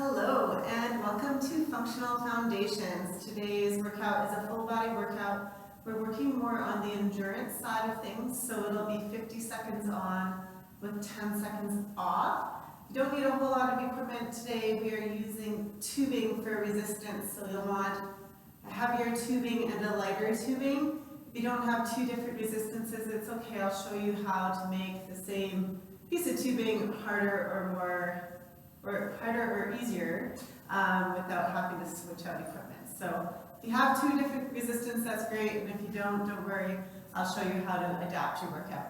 Hello and welcome to Functional Foundations. Today's workout is a full body workout. We're working more on the endurance side of things, so it'll be 50 seconds on with 10 seconds off. You don't need a whole lot of equipment today. We are using tubing for resistance, so you'll want a heavier tubing and a lighter tubing. If you don't have two different resistances, it's okay. I'll show you how to make the same piece of tubing harder or easier without having to switch out equipment. So if you have two different resistance, that's great, and if you don't worry, I'll show you how to adapt your workout.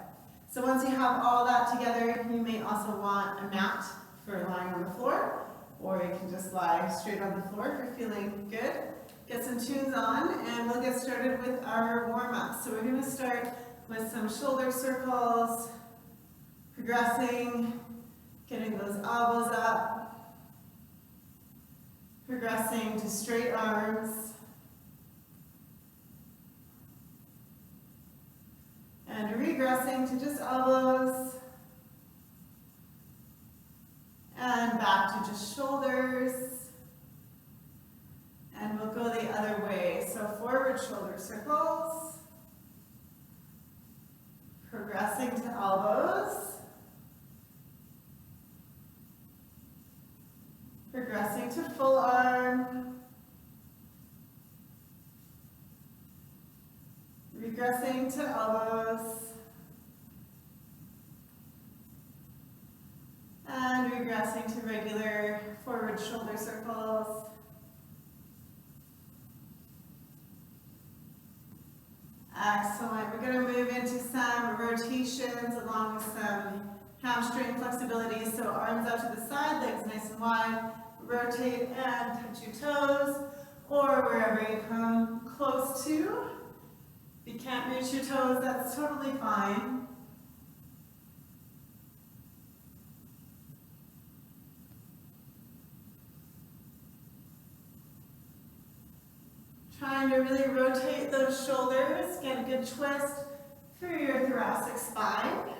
So once you have all that together, you may also want a mat for lying on the floor, or you can just lie straight on the floor if you're feeling good. Get some tunes on, and we'll get started with our warm-up. So we're going to start with some shoulder circles, progressing, getting those elbows up, progressing to straight arms, and regressing to just elbows, and back to just shoulders, and we'll go the other way. So forward shoulder circles, progressing to elbows, progressing to full arm, regressing to elbows, and regressing to regular forward shoulder circles. Excellent. We're going to move into some rotations along with some hamstring flexibility. So arms out to the side, legs nice and wide. Rotate and touch your toes, or wherever you come close to. If you can't reach your toes, that's totally fine. Trying to really rotate those shoulders, get a good twist through your thoracic spine.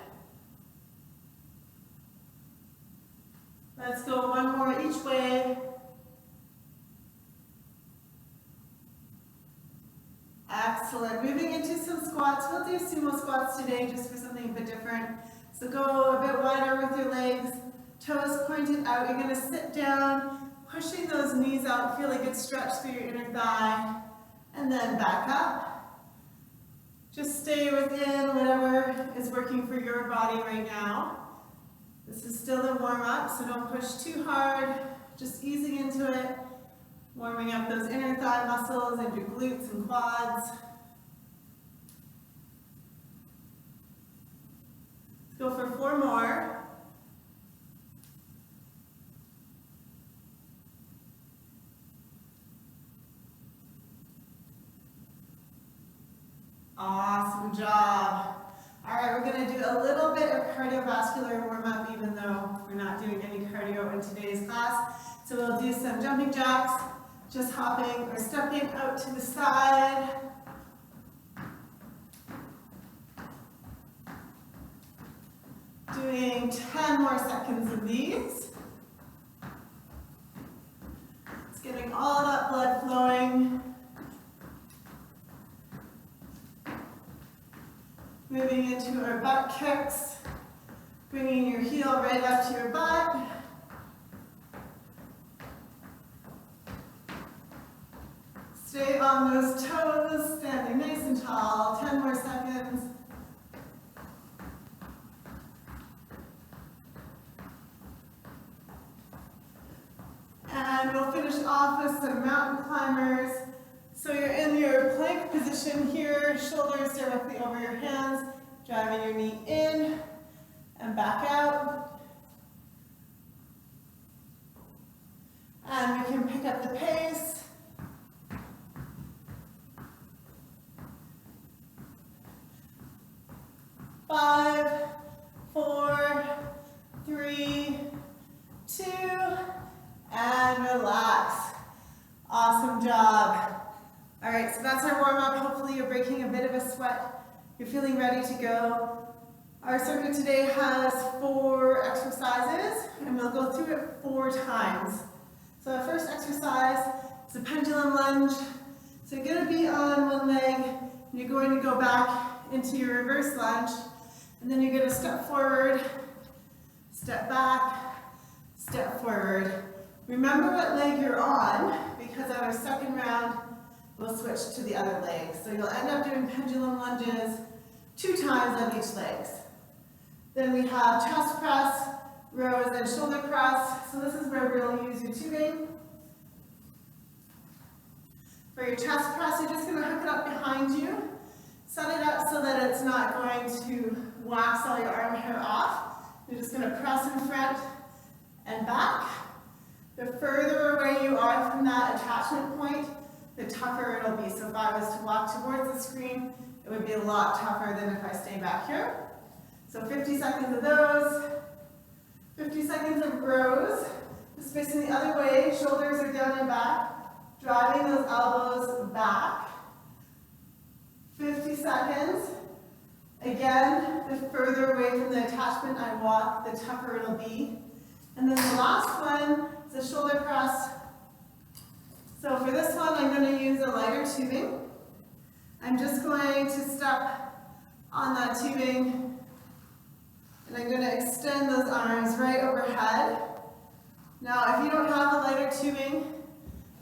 Let's go one more each way. Excellent. Moving into some squats. We'll do sumo squats today just for something a bit different. So go a bit wider with your legs, toes pointed out. You're going to sit down, pushing those knees out. Feel a good stretch through your inner thigh. And then back up. Just stay within whatever is working for your body right now. This is still a warm-up, so don't push too hard. Just easing into it, warming up those inner thigh muscles and your glutes and quads. Let's go for 4 more. Awesome job. All right, we're going to do a little bit of cardiovascular warm-up, even though we're not doing any cardio in today's class. So we'll do some jumping jacks, just hopping or stepping out to the side. Doing 10 more seconds of these. It's getting all that blood flowing. Moving into our butt kicks, bringing your heel right up to your butt. Stay on those toes, standing nice and tall. 10 more seconds. And we'll finish off with some mountain climbers. So you're in your plank position here, shoulders directly over your hands, driving your knee in and back out. And we can pick up the pace. Five, 4, 3, 2, and relax. Awesome job. All right, so that's our warm-up. Hopefully you're breaking a bit of a sweat. You're feeling ready to go. Our circuit today has 4 exercises, and we'll go through it 4 times. So our first exercise is a pendulum lunge. So you're going to be on one leg, and you're going to go back into your reverse lunge, and then you're going to step forward, step back, step forward. Remember what leg you're on, because at our second round, we'll switch to the other leg. So you'll end up doing pendulum lunges 2 times on each leg. Then we have chest press, rows, and shoulder press. So this is where we'll use your tubing. For your chest press, you're just going to hook it up behind you. Set it up so that it's not going to wax all your arm hair off. You're just going to press in front and back. The further away you are from that attachment point, the tougher it'll be. So if I was to walk towards the screen, it would be a lot tougher than if I stay back here. So 50 seconds of those. 50 seconds of rows. Just facing the other way, shoulders are down and back. Driving those elbows back. 50 seconds. Again, the further away from the attachment I walk, the tougher it'll be. And then the last one is a shoulder press. So for this one, I'm going to use a lighter tubing. I'm just going to step on that tubing, and I'm going to extend those arms right overhead. Now, if you don't have a lighter tubing,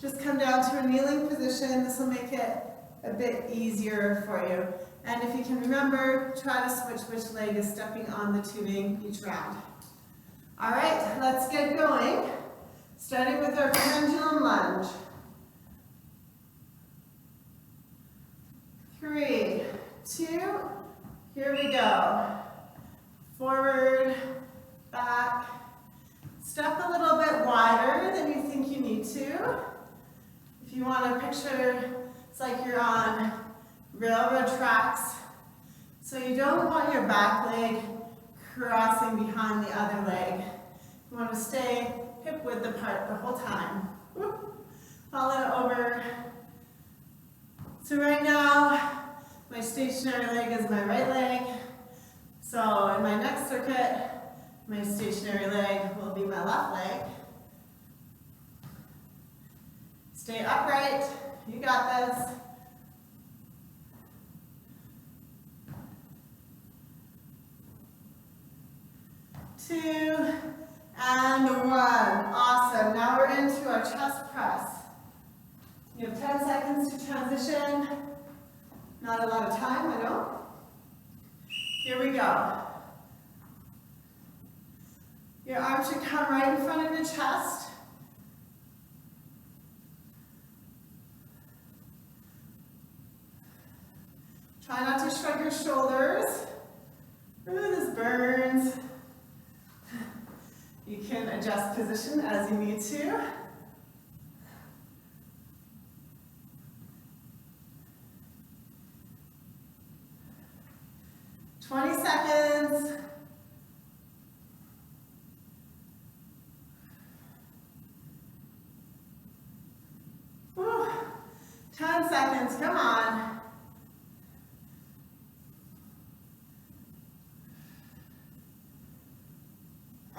just come down to a kneeling position. This will make it a bit easier for you. And if you can remember, try to switch which leg is stepping on the tubing each round. All right, let's get going. Starting with our pendulum lunge. 3, 2, here we go. Forward, back. Step a little bit wider than you think you need to. If you want to picture, it's like you're on railroad tracks. So you don't want your back leg crossing behind the other leg. You want to stay hip width apart the whole time. Whoop. Follow it over. So right now, my stationary leg is my right leg. So in my next circuit, my stationary leg will be my left leg. Stay upright. You got this. Two, and 1. Awesome. Now we're into our chest press. You have 10 seconds to transition. Not a lot of time, I know. Here we go. Your arms should come right in front of your chest. Try not to shrug your shoulders. Ooh, this burns. You can adjust position as you need to. "20 seconds. Whew. 10 seconds, come on.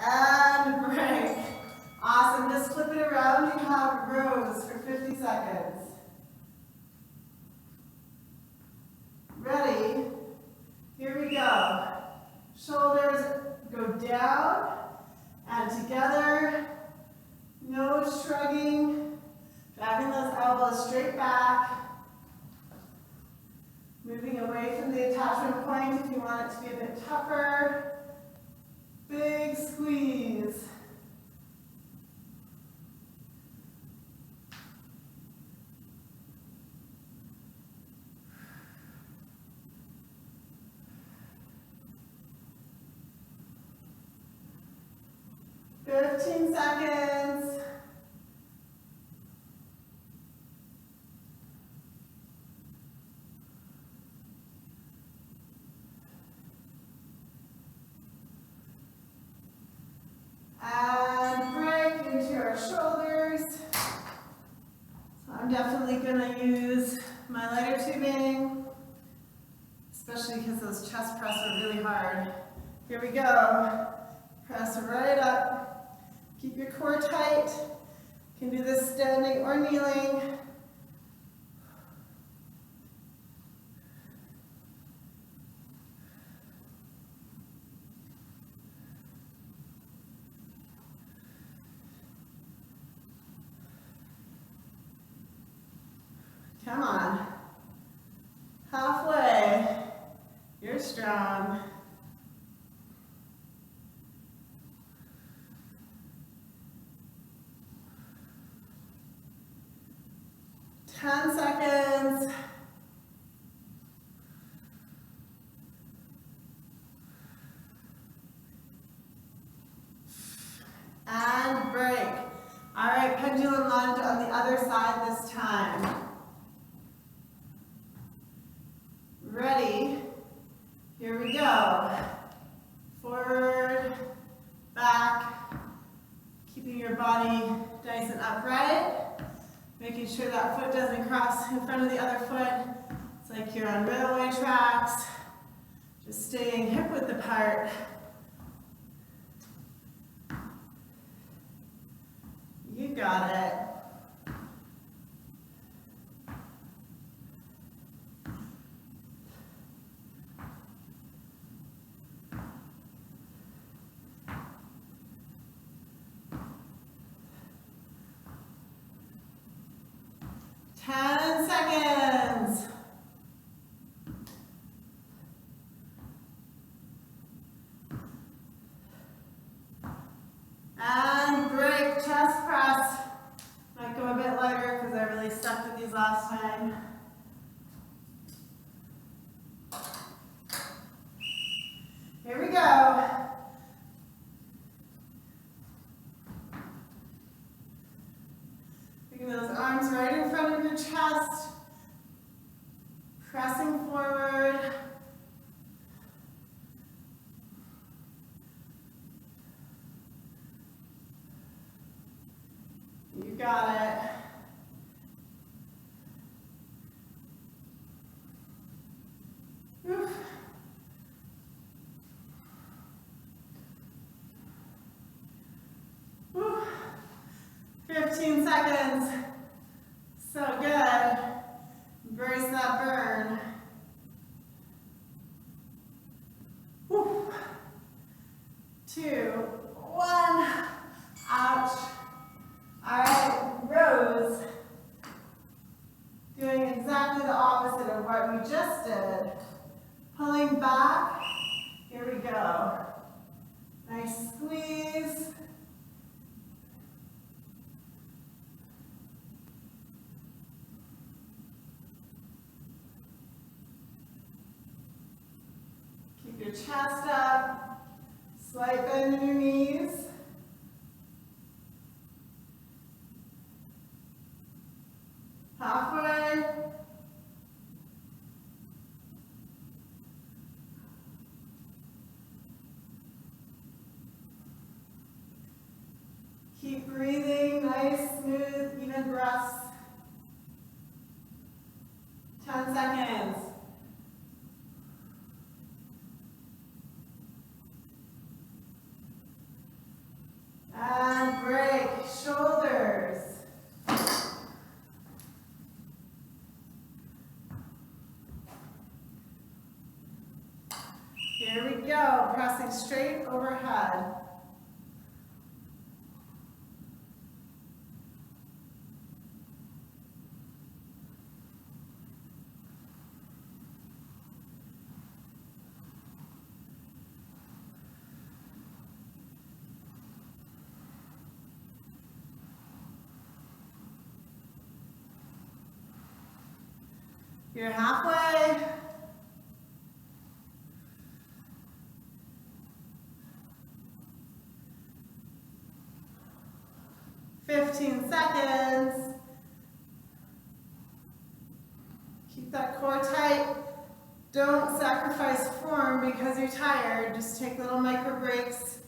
And break. Awesome, just flip it around. You have rows for 50 seconds. Ready? Here we go. Shoulders go down and together. No shrugging. Driving those elbows straight back. Moving away from the attachment point if you want it to be a bit tougher. Big squeeze. "15 seconds. And break into our shoulders. So I'm definitely going to use my lighter tubing, especially because those chest press are really hard. Here we go. Press right up. Keep your core tight. You can do this standing or kneeling. Come on. Halfway. You're strong. Ten seconds. And break. All right, pendulum lunge on the other side this time. Ready? Here we go. Forward, back, keeping your body nice and upright. Making sure that foot doesn't cross in front of the other foot. It's like you're on railway tracks. Just staying hip width apart. You got it. Ten seconds. And break, chest press. Might go a bit lighter because I really stuck with these last time. Here we go. Bringing those arms right in front of your chest. Pressing forward. You got it. Oof. Oof. 15 seconds. So good. Embrace that burn. Woo. 2, 1. Ouch. All right, rows. Doing exactly the opposite of what we just did. Pulling back. Here we go. Nice squeeze. Keep your chest up. Slight bend in your knees. Halfway. Keep breathing, nice, smooth, even breaths. 10 seconds. And break, shoulders. Here we go, pressing straight overhead. You're halfway. Fifteen seconds. Keep that core tight. Don't sacrifice form because you're tired. Just take little micro breaks.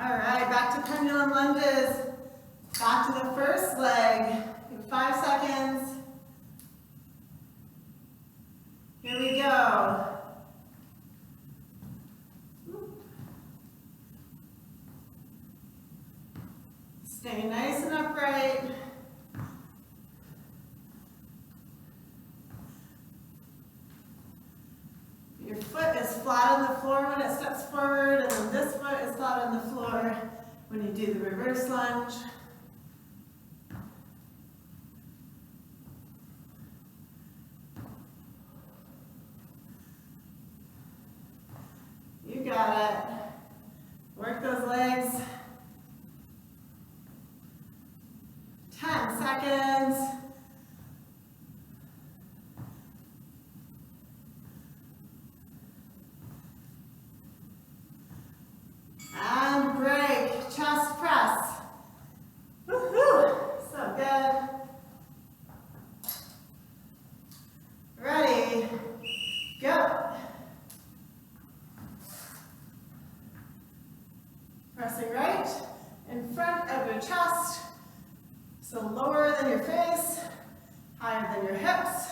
All right, back to pendulum lunges. Back to the first leg. 5 seconds. Here we go. Stay nice and upright. Your foot is flat on the floor when it steps forward, and then this foot is flat on the floor when you do the reverse lunge. You got it. Work those legs. 10 seconds. And break. Chest press. Woohoo! So good. Ready. Go. Pressing right in front of your chest. So lower than your face, higher than your hips.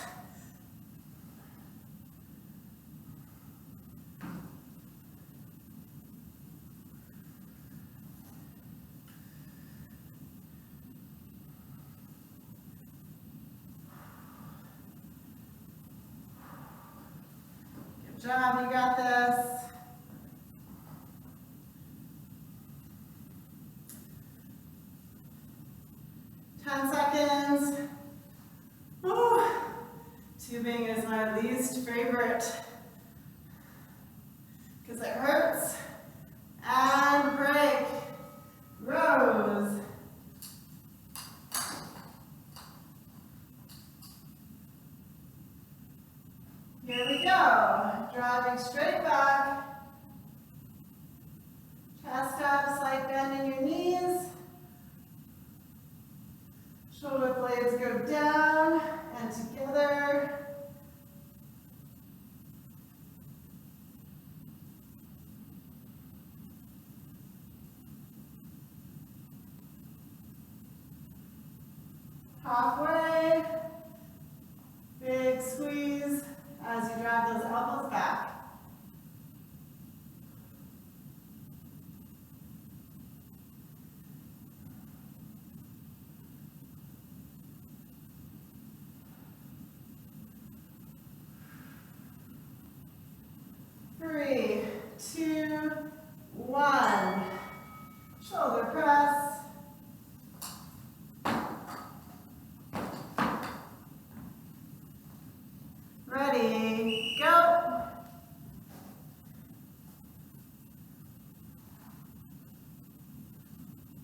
Good job, you got this. Tubing is my least favorite because it hurts. And break. Rows. Here we go. Driving straight back. Chest up, slight bend in your knees. Shoulder blades go down and together. Halfway. Big squeeze as you drive those elbows back. Three, two, one. Shoulder press. Ready, go.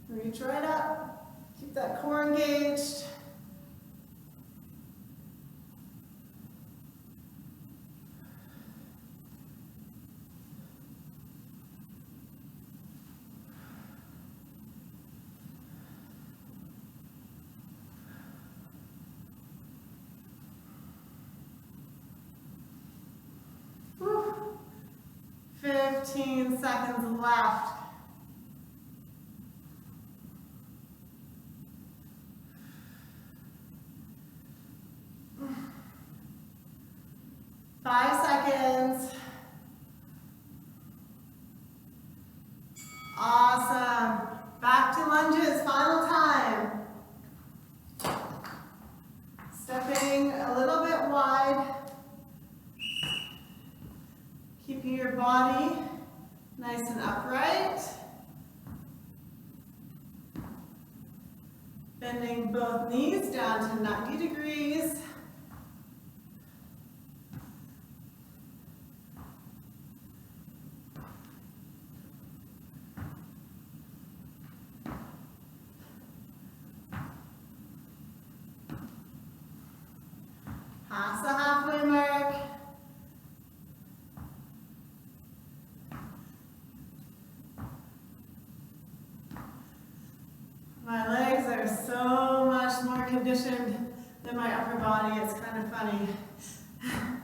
Reach right up. Keep that core engaged. Whew. 15 seconds left. Five seconds. Awesome. Back to lunges, final time. Stepping a little bit wide. Keeping your body nice and upright. Bending both knees down to 90 degrees. Past the halfway mark. My legs are so much more conditioned than my upper body. It's kind of funny. I'm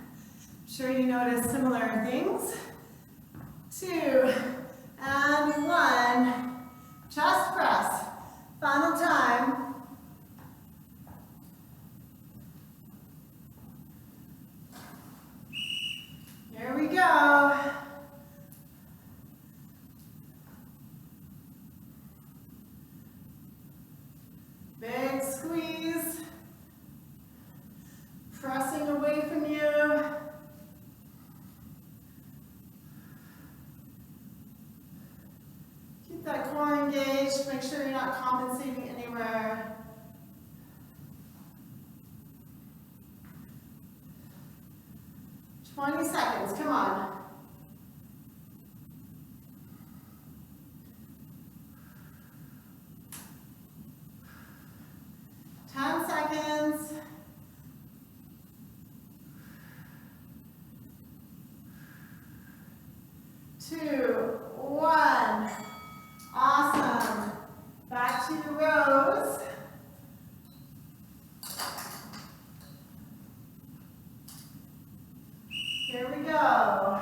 sure you notice similar things. 2 and 1. Chest press. Final time. Here we go. squeeze. Pressing away from you. Keep that core engaged. Make sure you're not compensating anywhere. "20 seconds, come on. Seconds. 2, 1. Awesome. Back to your rows. Here we go.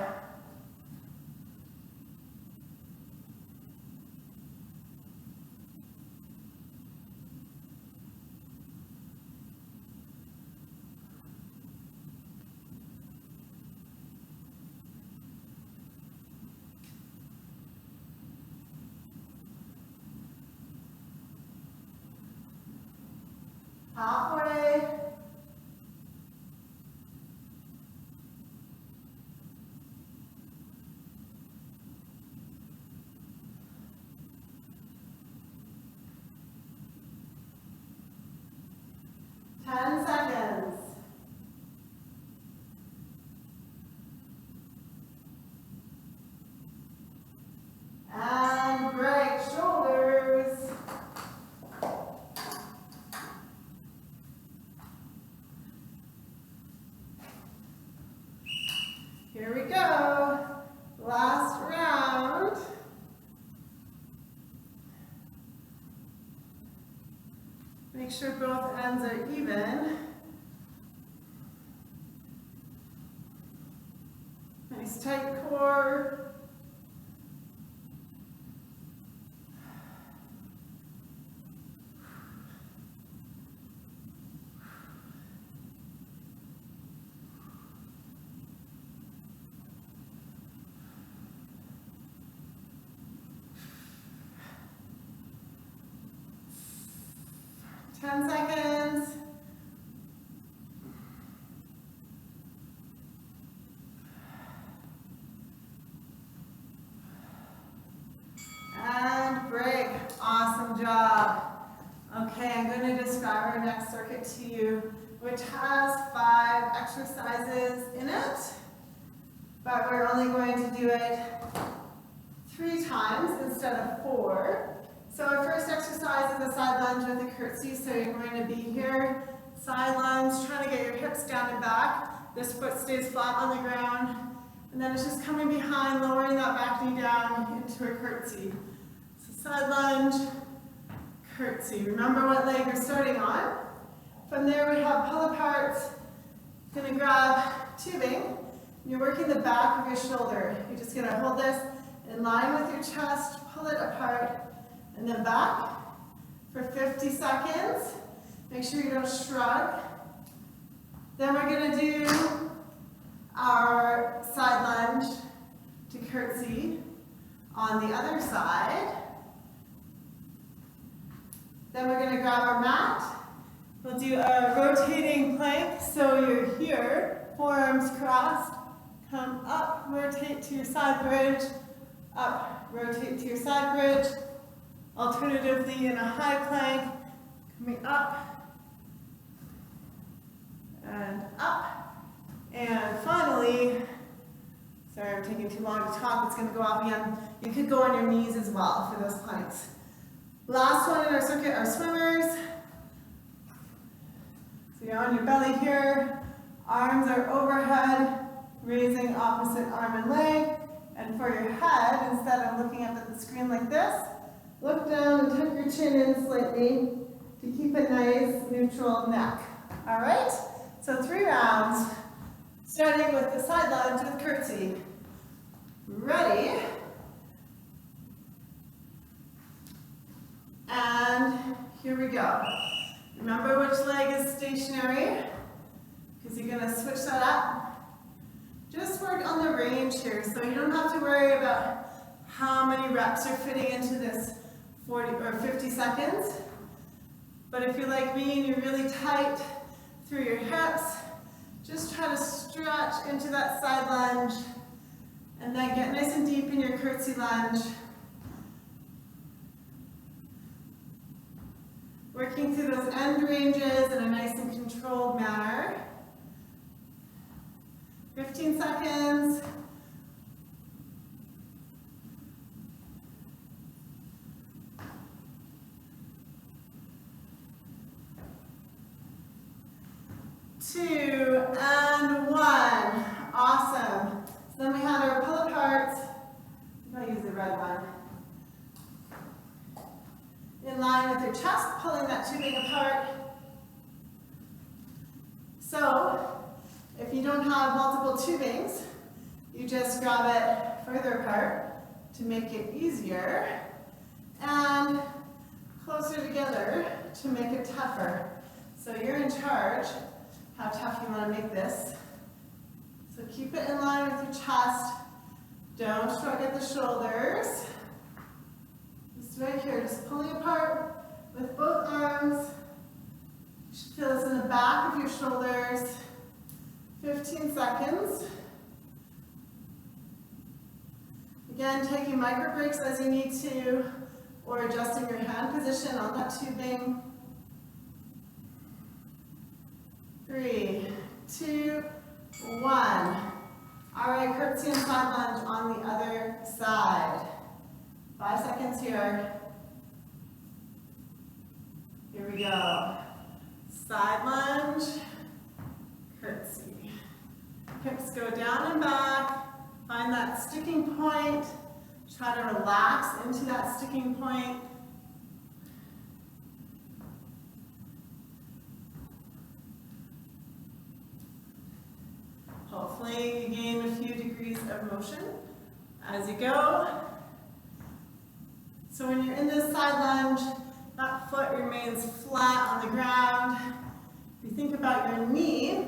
Halfway. Ten seconds. And break shoulders. Here we go. Last round. Make sure both ends are even. Nice tight core. Ten seconds. And break. Awesome job. Okay, I'm going to describe our next circuit to you, which has 5 exercises in it, but we're only going to do it 3 times instead of 4. So our first exercise is a side lunge with a curtsy. So you're going to be here, side lunge, trying to get your hips down and back. This foot stays flat on the ground. And then it's just coming behind, lowering that back knee down into a curtsy. So side lunge, curtsy. Remember what leg you're starting on. From there we have pull apart. Going to grab tubing. You're working the back of your shoulder. You're just going to hold this in line with your chest, pull it apart, and then back for 50 seconds. Make sure you don't shrug. Then we're going to do our side lunge to curtsy on the other side. Then we're going to grab our mat. We'll do a rotating plank. So you're here, forearms crossed, come up, rotate to your side bridge, up, rotate to your side bridge. Alternatively, in a high plank, coming up and up. And finally, sorry I'm taking too long to talk, it's going to go off again. You could go on your knees as well for those planks. Last one in our circuit are swimmers. So you're on your belly here, arms are overhead, raising opposite arm and leg. And for your head, instead of looking up at the screen like this, look down and tuck your chin in slightly to keep a nice neutral neck. All right? So 3 rounds, starting with the side lunge with curtsy. Ready? And here we go. Remember which leg is stationary, because you're going to switch that up. Just work on the range here, so you don't have to worry about how many reps are fitting into this 40 or 50 seconds. But if you're like me and you're really tight through your hips, just try to stretch into that side lunge and then get nice and deep in your curtsy lunge. Working through those end ranges in a nice and controlled manner. 15 seconds. Two, and one. Awesome. So then we had our pull aparts. I'll use the red one. In line with your chest, pulling that tubing apart. So, if you don't have multiple tubings, you just grab it further apart to make it easier, and closer together to make it tougher. So you're in charge how tough you want to make this. So keep it in line with your chest. Don't shrug at the shoulders. Just right here, just pulling apart with both arms. You should feel this in the back of your shoulders. 15 seconds. Again, taking micro breaks as you need to, or adjusting your hand position on that tubing. 3, 2, 1. All right, curtsy and side lunge on the other side. 5 seconds here. Here we go. Side lunge, curtsy. Hips go down and back. Find that sticking point. Try to relax into that sticking point. Hopefully you gain a few degrees of motion as you go. So when you're in this side lunge, that foot remains flat on the ground. If you think about your knee,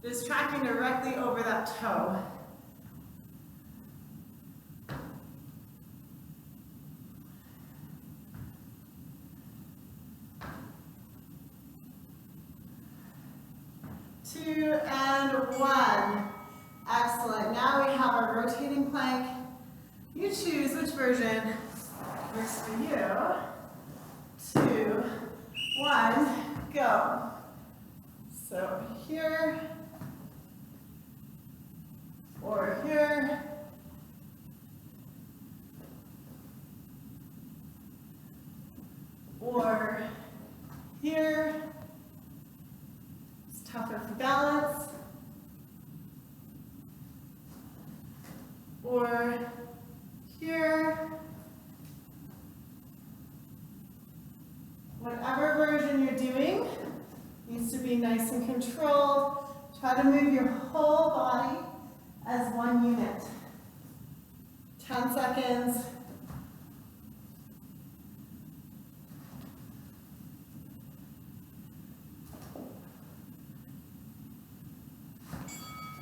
just tracking directly over that toe. Two and one. Excellent. Now we have our rotating plank. You choose which version works for you. 2, 1, go. So here, or here, or here. It's tougher for balance. Or here. Whatever version you're doing needs to be nice and controlled. Try to move your whole body as one unit. 10 seconds.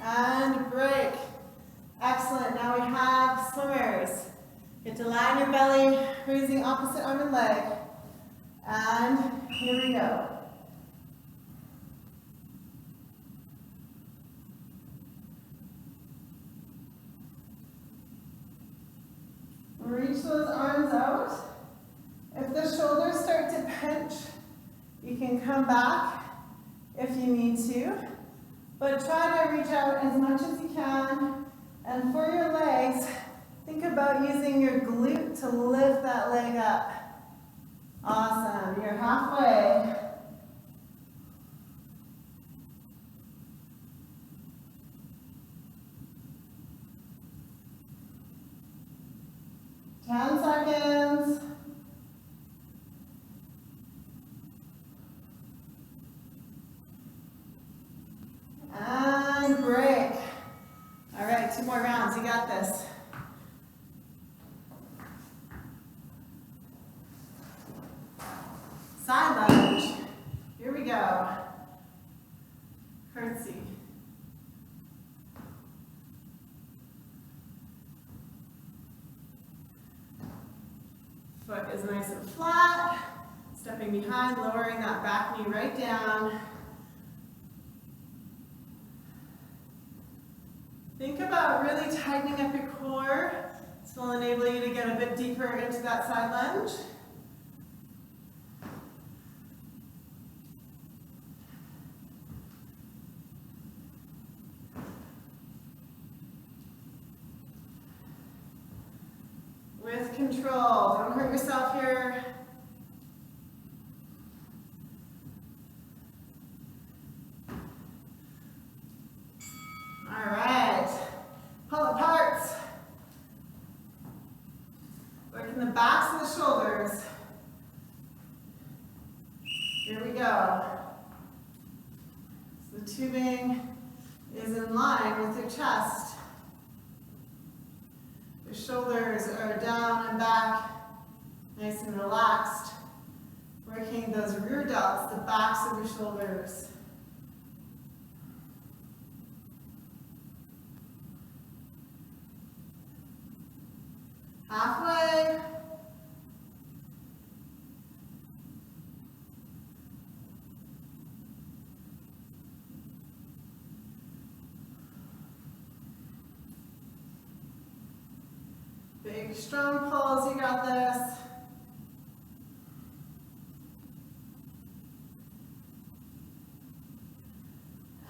And break. Excellent. Now we have swimmers. Get to lie on your belly, raising opposite arm and leg. And here we go. Reach those arms out. If the shoulders start to pinch, you can come back if you need to. But try to reach out as much as you can. And for your legs, think about using your glute to lift that leg up. Awesome, you're halfway. Ten seconds. And break. All right, 2 more rounds, you got this. Side lunge. Here we go. Curtsy. Foot is nice and flat. Stepping behind, lowering that back knee right down. Think about really tightening up your core. This will enable you to get a bit deeper into that side lunge. With control, don't hurt yourself here. All right, pull apart. Working the backs of the shoulders. Here we go. So the tubing is in line with your chest. Your shoulders are down and back, nice and relaxed. Working those rear delts, the backs of your shoulders. Halfway. Big, strong pulls, you got this.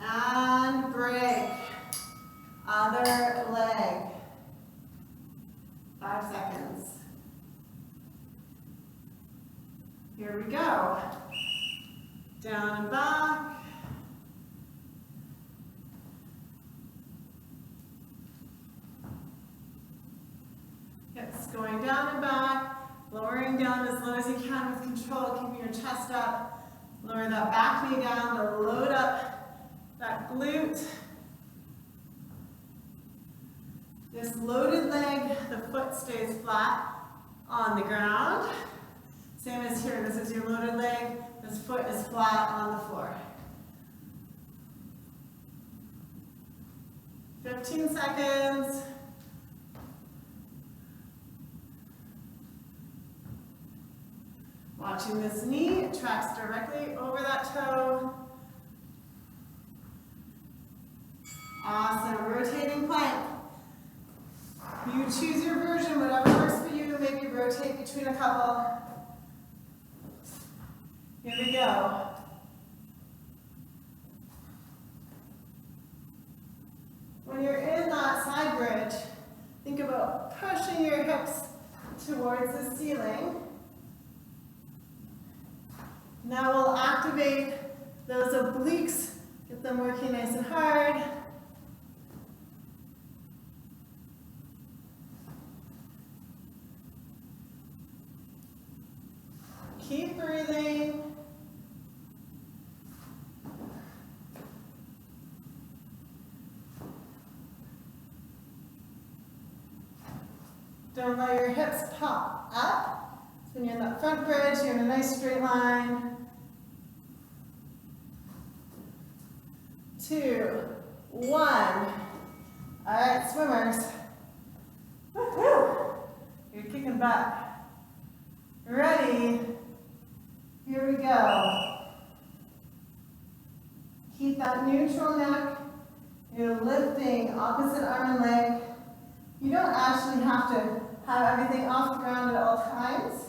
And break. Other leg. 5 seconds. Here we go. Down and back. Hips going down and back, lowering down as low as you can with control, keeping your chest up. Lower that back knee down to load up that glute. This loaded leg, the foot stays flat on the ground. Same as here, this is your loaded leg, this foot is flat on the floor. 15 seconds. Watching this knee, it tracks directly over that toe. Awesome, rotating plank. You choose your version, whatever works for you. Maybe rotate between a couple. Here we go. When you're in that side bridge, think about pushing your hips towards the ceiling. Now we'll activate those obliques, get them working nice and hard. Keep breathing. Don't let your hips pop up. So when you're in that front bridge, you're in a nice straight line. 2, 1. All right, swimmers. Woo-hoo. You're kicking back. Ready? Here we go. Keep that neutral neck. You're lifting opposite arm and leg. You don't actually have to have everything off the ground at all times.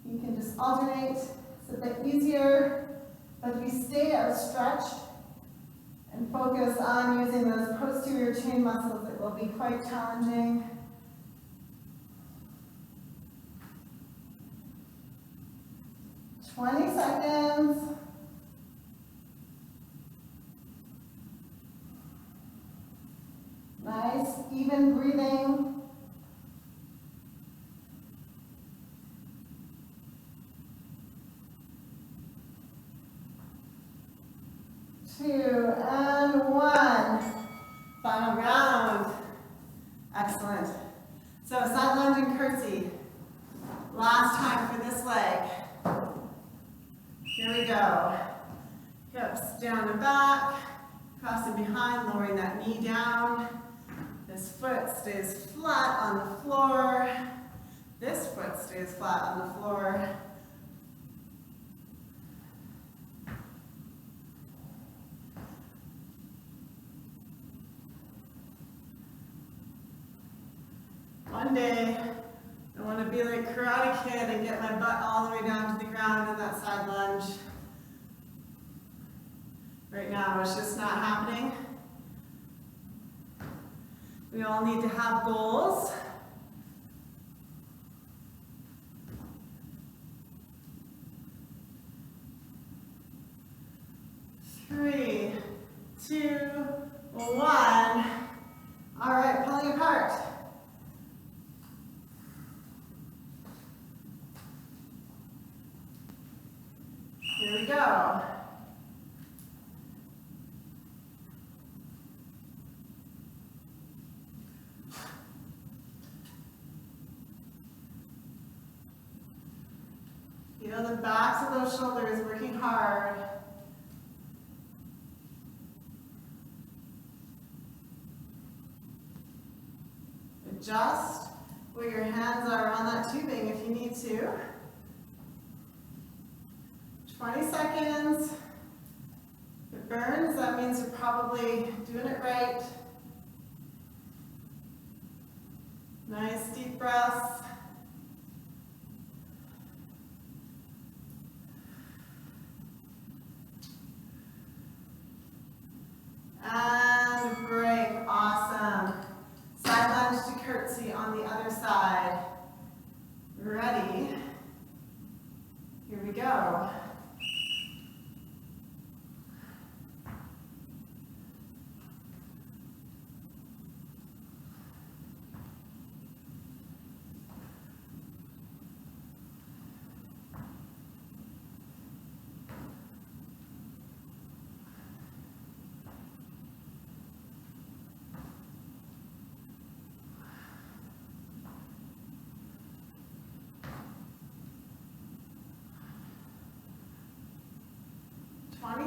You can just alternate. It's a bit easier. But if you stay outstretched and focus on using those posterior chain muscles, it will be quite challenging. "20 seconds. Nice, even breathing. Two and 1. Final round. Excellent. So side lunge and curtsy. Last time for this leg. Here we go. Hips down and back, crossing behind, lowering that knee down. This foot stays flat on the floor. This foot stays flat on the floor. One day, I want to be like Karate Kid and get my butt all the way down to the ground in that side lunge. Right now, it's just not happening. We all need to have goals. Three, two, one. All right, pulling apart. Here we go. Feel the backs of those shoulders working hard. Adjust where your hands are on that tubing if you need to. 20 seconds. If it burns, that means you're probably doing it right. Nice deep breaths. And break. Awesome. Side lunge to curtsy on the other side. Ready? Here we go.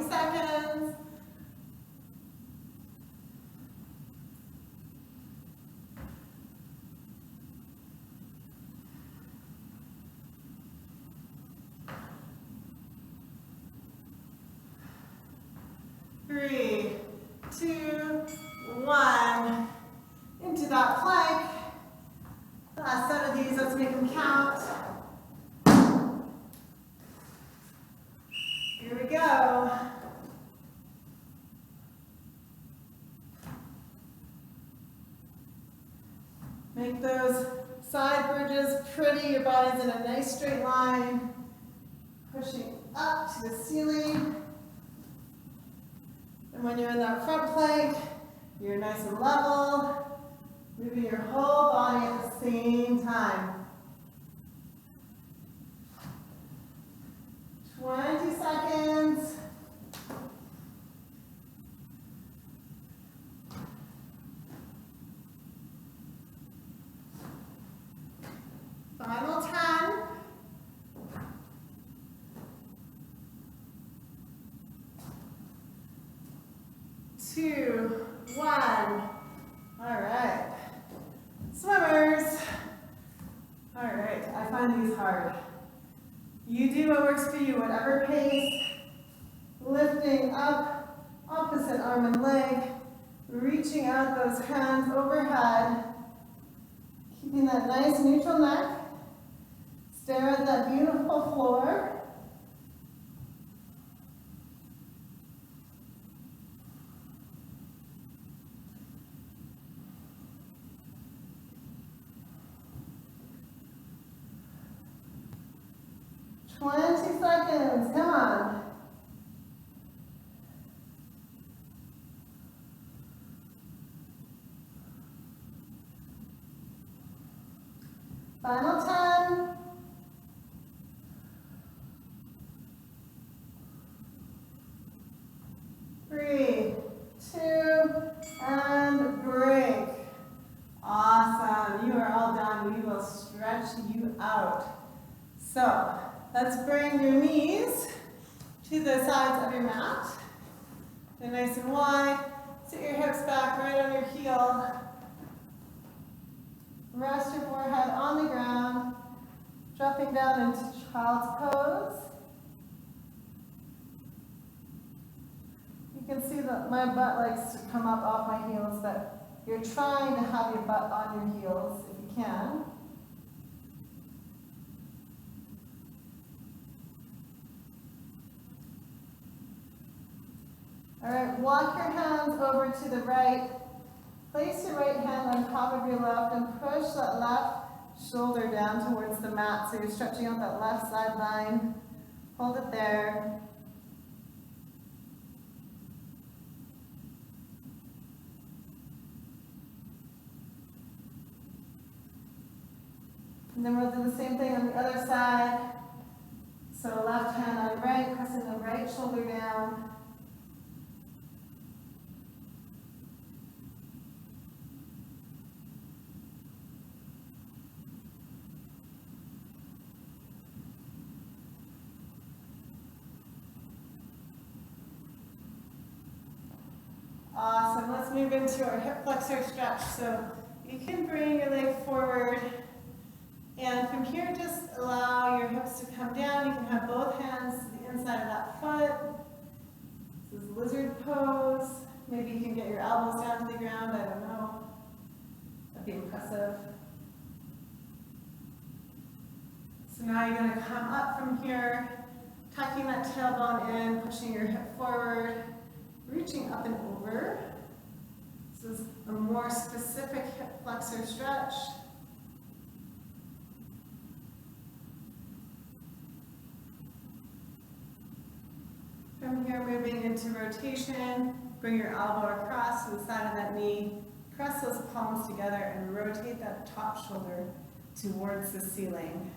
Seconds. Three, two, one. Into that plank. Last set of these, let's make them count. Here we go. Make those side bridges pretty. Your body's in a nice straight line. Pushing up to the ceiling. And when you're in that front plank, you're nice and level. Moving your whole body at the same time. 20 seconds. Final 10. 2, 1. All right. Swimmers. All right, I find these hard. You do what works for you, whatever pace. Lifting up, opposite arm and leg. Reaching out those hands overhead. Keeping that nice neutral neck. Stare at that beautiful floor. Seconds, come on. Final 10. 3, 2, and break. Awesome. You are all done. We will stretch you out. So, let's bring your knees to the sides of your mat. They're nice and wide. Sit your hips back right on your heel. Rest your forehead on the ground. Dropping down into child's pose. You can see that my butt likes to come up off my heels, but you're trying to have your butt on your heels. If you can. All right, walk your hands over to the right. Place your right hand on top of your left and push that left shoulder down towards the mat. So you're stretching out that left side line. Hold it there. And then we'll do the same thing on the other side. So left hand on right, pressing the right shoulder down. Awesome, let's move into our hip flexor stretch. So you can bring your leg forward, and from here just allow your hips to come down. You can have both hands to the inside of that foot. This is lizard pose. Maybe you can get your elbows down to the ground, I don't know. That'd be impressive. So now you're going to come up from here, tucking that tailbone in, pushing your hip forward, reaching up and over. This is a more specific hip flexor stretch. From here, moving into rotation, bring your elbow across to the side of that knee, press those palms together and rotate that top shoulder towards the ceiling.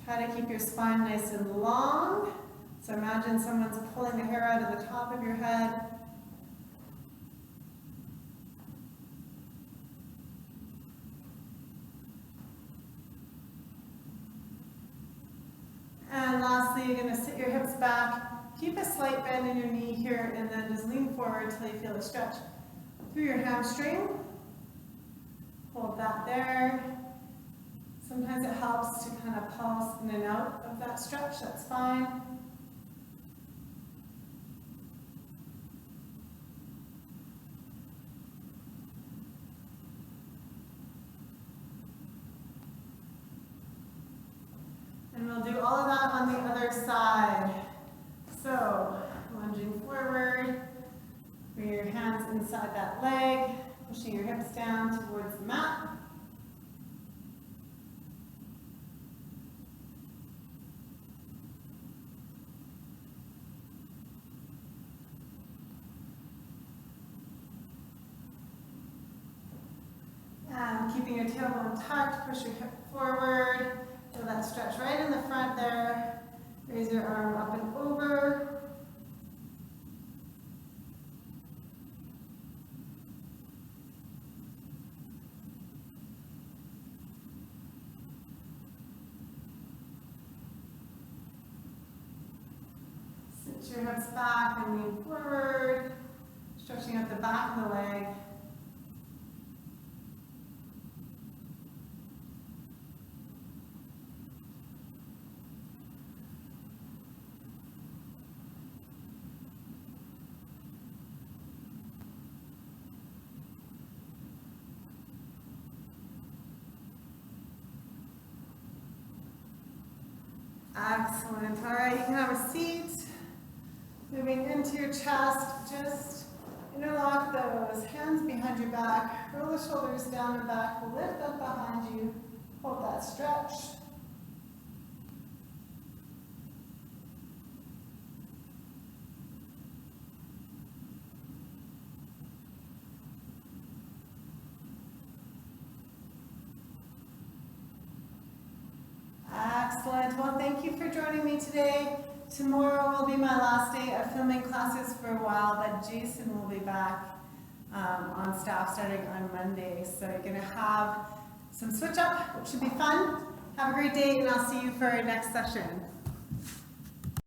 Try to keep your spine nice and long. So imagine someone's pulling the hair out of the top of your head. And lastly, you're going to sit your hips back. Keep a slight bend in your knee here, and then just lean forward until you feel a stretch through your hamstring. Hold that there. Sometimes it helps to kind of pulse in and out of that stretch. That's fine. And we'll do all of that on the other side. So, lunging forward, bring your hands inside that leg, pushing your hips down towards the mat. And keeping your tailbone tucked, push your hip forward. Feel that stretch right in the front there. Raise your arm up and over. Sit your hips back and lean forward, stretching out the back of the leg. Excellent. All right, you can have a seat. Moving into your chest, just interlock those hands behind your back. Roll the shoulders down and back. Lift up behind you. Hold that stretch. Excellent. Well, thank you for joining me today. Tomorrow will be my last day of filming classes for a while, but Jason will be back on staff starting on Monday. So you're going to have some switch up, which should be fun. Have a great day, and I'll see you for our next session.